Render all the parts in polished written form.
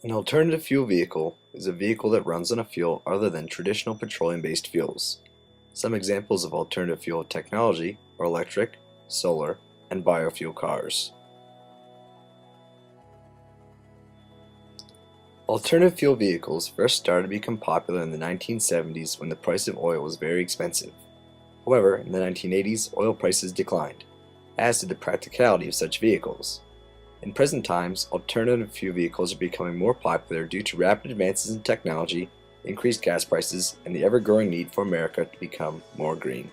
An alternative fuel vehicle is a vehicle that runs on a fuel other than traditional petroleum-based fuels. Some examples of alternative fuel technology are electric, solar, and biofuel cars. Alternative fuel vehicles first started to become popular in the 1970s when the price of oil was very expensive. However, in the 1980s, oil prices declined, as did the practicality of such vehicles. In present times, alternative fuel vehicles are becoming more popular due to rapid advances in technology, increased gas prices, and the ever-growing need for America to become more green.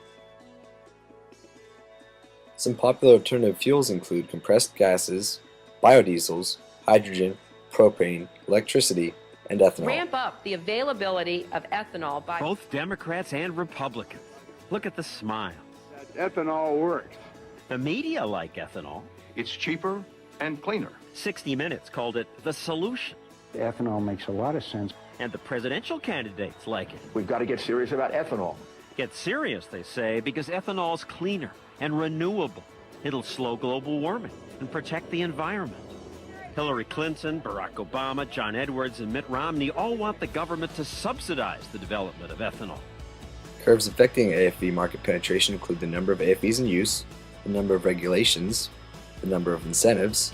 Some popular alternative fuels include compressed gases, biodiesels, hydrogen, propane, electricity, and ethanol. Ramp up the availability of ethanol by both Democrats and Republicans. Look at the smile. Ethanol works. The media like ethanol. It's cheaper and cleaner. 60 Minutes called it the solution. Ethanol makes a lot of sense. And the presidential candidates like it. We've got to get serious about ethanol. Get serious, they say, because ethanol's cleaner and renewable. It'll slow global warming and protect the environment. Hillary Clinton, Barack Obama, John Edwards, and Mitt Romney all want the government to subsidize the development of ethanol. Curves affecting AFV market penetration include the number of AFVs in use, the number of regulations, the number of incentives,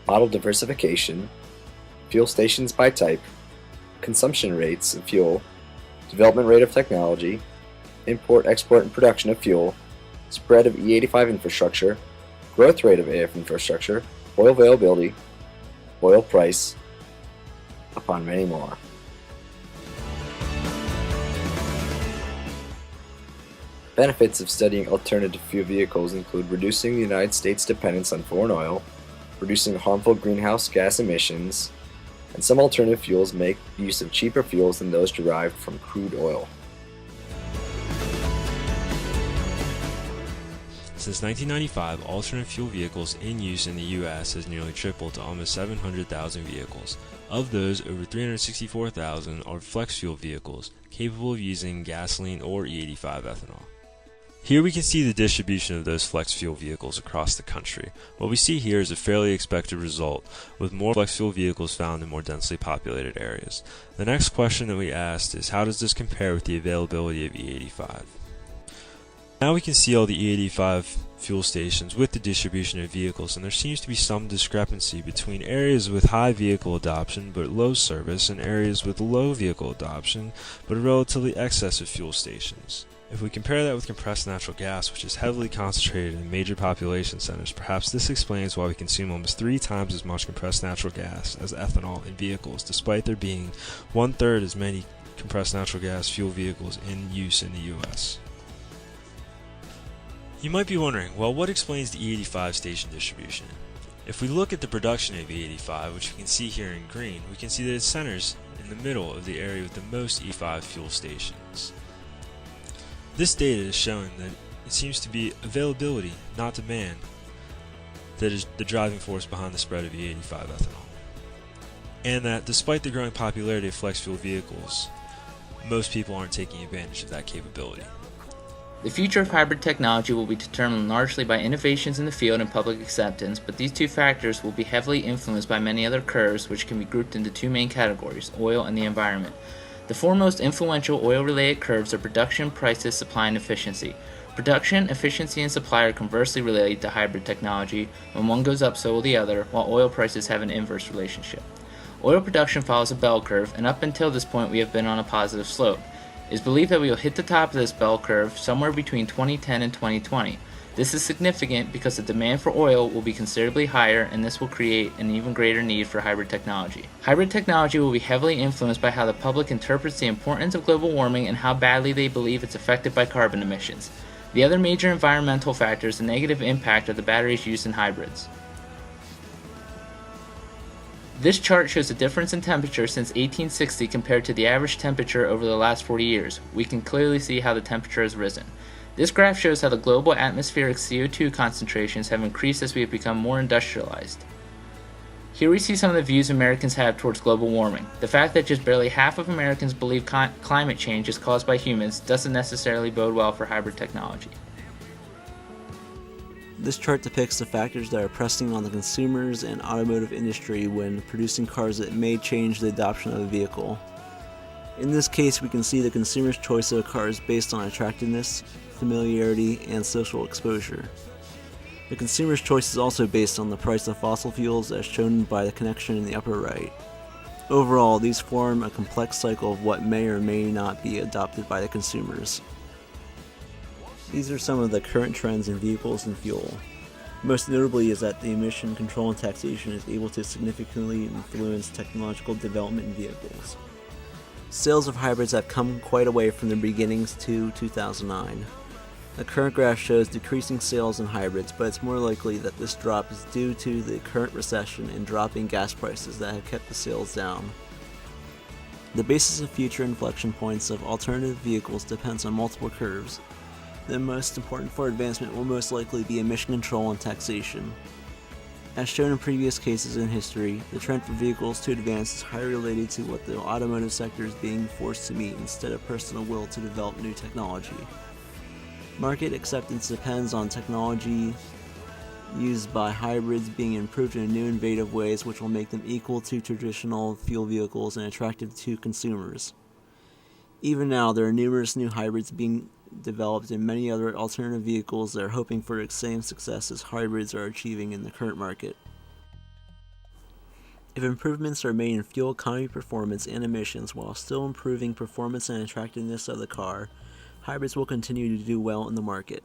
model diversification, fuel stations by type, consumption rates of fuel, development rate of technology, import, export, and production of fuel, spread of E85 infrastructure, growth rate of AF infrastructure, oil availability, oil price, upon many more. Benefits of studying alternative fuel vehicles include reducing the United States' dependence on foreign oil, reducing harmful greenhouse gas emissions, and some alternative fuels make use of cheaper fuels than those derived from crude oil. Since 1995, alternative fuel vehicles in use in the U.S. has nearly tripled to almost 700,000 vehicles. Of those, over 364,000 are flex fuel vehicles, capable of using gasoline or E85 ethanol. Here we can see the distribution of those flex fuel vehicles across the country. What we see here is a fairly expected result, with more flex fuel vehicles found in more densely populated areas. The next question that we asked is, how does this compare with the availability of E85? Now we can see all the E85 fuel stations with the distribution of vehicles, and there seems to be some discrepancy between areas with high vehicle adoption but low service and areas with low vehicle adoption but a relatively excess of fuel stations. If we compare that with compressed natural gas, which is heavily concentrated in major population centers, perhaps this explains why we consume almost 3 times as much compressed natural gas as ethanol in vehicles, despite there being 1/3 as many compressed natural gas fuel vehicles in use in the U.S. You might be wondering, well, what explains the E85 station distribution? If we look at the production of E85, which we can see here in green, we can see that it centers in the middle of the area with the most E85 fuel stations. This data is showing that it seems to be availability, not demand, that is the driving force behind the spread of E85 ethanol. And that despite the growing popularity of flex fuel vehicles, most people aren't taking advantage of that capability. The future of hybrid technology will be determined largely by innovations in the field and public acceptance, but these two factors will be heavily influenced by many other curves, which can be grouped into 2 main categories: oil and the environment. The 4 most influential oil-related curves are production, prices, supply, and efficiency. Production, efficiency, and supply are conversely related to hybrid technology. When one goes up, so will the other, while oil prices have an inverse relationship. Oil production follows a bell curve, and up until this point we have been on a positive slope. It is believed that we will hit the top of this bell curve somewhere between 2010 and 2020. This is significant because the demand for oil will be considerably higher, and this will create an even greater need for hybrid technology. Hybrid technology will be heavily influenced by how the public interprets the importance of global warming and how badly they believe it's affected by carbon emissions. The other major environmental factor is the negative impact of the batteries used in hybrids. This chart shows the difference in temperature since 1860 compared to the average temperature over the last 40 years. We can clearly see how the temperature has risen. This graph shows how the global atmospheric CO2 concentrations have increased as we have become more industrialized. Here we see some of the views Americans have towards global warming. The fact that just barely half of Americans believe climate change is caused by humans doesn't necessarily bode well for hybrid technology. This chart depicts the factors that are pressing on the consumers and automotive industry when producing cars that may change the adoption of a vehicle. In this case, we can see the consumer's choice of a car is based on attractiveness, familiarity, and social exposure. The consumer's choice is also based on the price of fossil fuels as shown by the connection in the upper right. Overall, these form a complex cycle of what may or may not be adopted by the consumers. These are some of the current trends in vehicles and fuel. Most notably is that the emission control and taxation is able to significantly influence technological development in vehicles. Sales of hybrids have come quite a way from their beginnings to 2009. The current graph shows decreasing sales in hybrids, but it's more likely that this drop is due to the current recession and dropping gas prices that have kept the sales down. The basis of future inflection points of alternative vehicles depends on multiple curves. The most important for advancement will most likely be emission control and taxation. As shown in previous cases in history, the trend for vehicles to advance is highly related to what the automotive sector is being forced to meet instead of personal will to develop new technology. Market acceptance depends on technology used by hybrids being improved in new innovative ways which will make them equal to traditional fuel vehicles and attractive to consumers. Even now, there are numerous new hybrids being developed and many other alternative vehicles that are hoping for the same success as hybrids are achieving in the current market. If improvements are made in fuel economy, performance, and emissions while still improving performance and attractiveness of the car, hybrids will continue to do well in the market.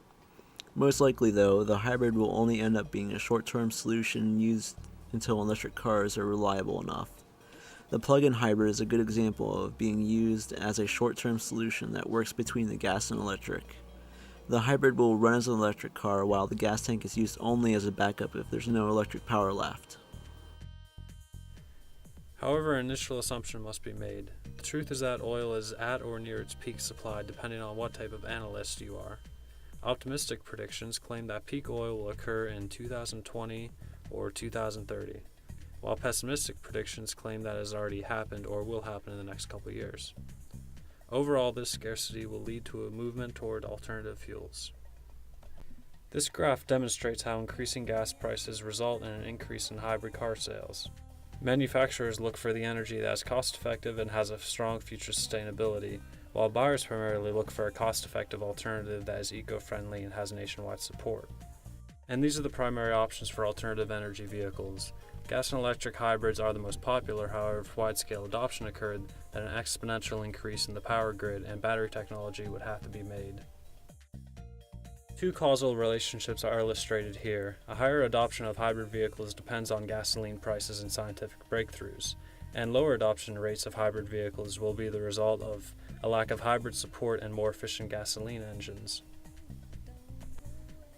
Most likely, though, the hybrid will only end up being a short-term solution used until electric cars are reliable enough. The plug-in hybrid is a good example of being used as a short-term solution that works between the gas and electric. The hybrid will run as an electric car while the gas tank is used only as a backup if there's no electric power left. However, an initial assumption must be made. The truth is that oil is at or near its peak supply depending on what type of analyst you are. Optimistic predictions claim that peak oil will occur in 2020 or 2030, while pessimistic predictions claim that it has already happened or will happen in the next couple years. Overall, this scarcity will lead to a movement toward alternative fuels. This graph demonstrates how increasing gas prices result in an increase in hybrid car sales. Manufacturers look for the energy that is cost-effective and has a strong future sustainability, while buyers primarily look for a cost-effective alternative that is eco-friendly and has nationwide support. And these are the primary options for alternative energy vehicles. Gas and electric hybrids are the most popular, however, if wide-scale adoption occurred, then an exponential increase in the power grid and battery technology would have to be made. Two causal relationships are illustrated here. A higher adoption of hybrid vehicles depends on gasoline prices and scientific breakthroughs, and lower adoption rates of hybrid vehicles will be the result of a lack of hybrid support and more efficient gasoline engines.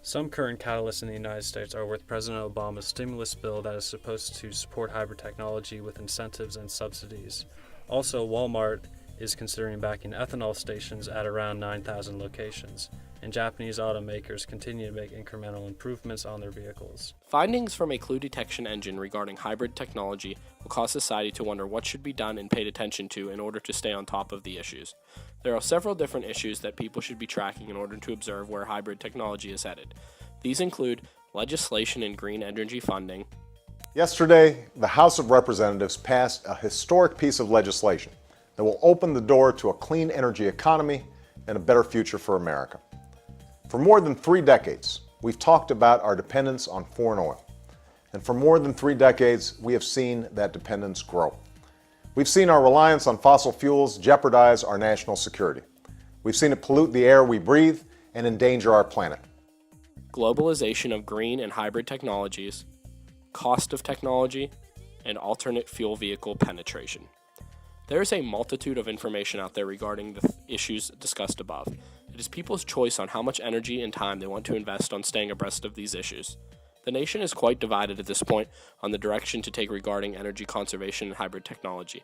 Some current catalysts in the United States are with President Obama's stimulus bill that is supposed to support hybrid technology with incentives and subsidies. Also, Walmart is considering backing ethanol stations at around 9,000 locations, and Japanese automakers continue to make incremental improvements on their vehicles. Findings from a clue detection engine regarding hybrid technology will cause society to wonder what should be done and paid attention to in order to stay on top of the issues. There are several different issues that people should be tracking in order to observe where hybrid technology is headed. These include legislation and green energy funding. Yesterday, the House of Representatives passed a historic piece of legislation that will open the door to a clean energy economy and a better future for America. For more than 3 decades, we've talked about our dependence on foreign oil. And for more than 3 decades, we have seen that dependence grow. We've seen our reliance on fossil fuels jeopardize our national security. We've seen it pollute the air we breathe and endanger our planet. Globalization of green and hybrid technologies, cost of technology, and alternate fuel vehicle penetration. There is a multitude of information out there regarding the issues discussed above. It is people's choice on how much energy and time they want to invest on staying abreast of these issues. The nation is quite divided at this point on the direction to take regarding energy conservation and hybrid technology.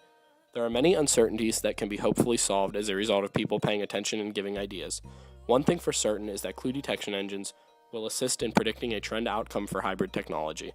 There are many uncertainties that can be hopefully solved as a result of people paying attention and giving ideas. One thing for certain is that clue detection engines will assist in predicting a trend outcome for hybrid technology.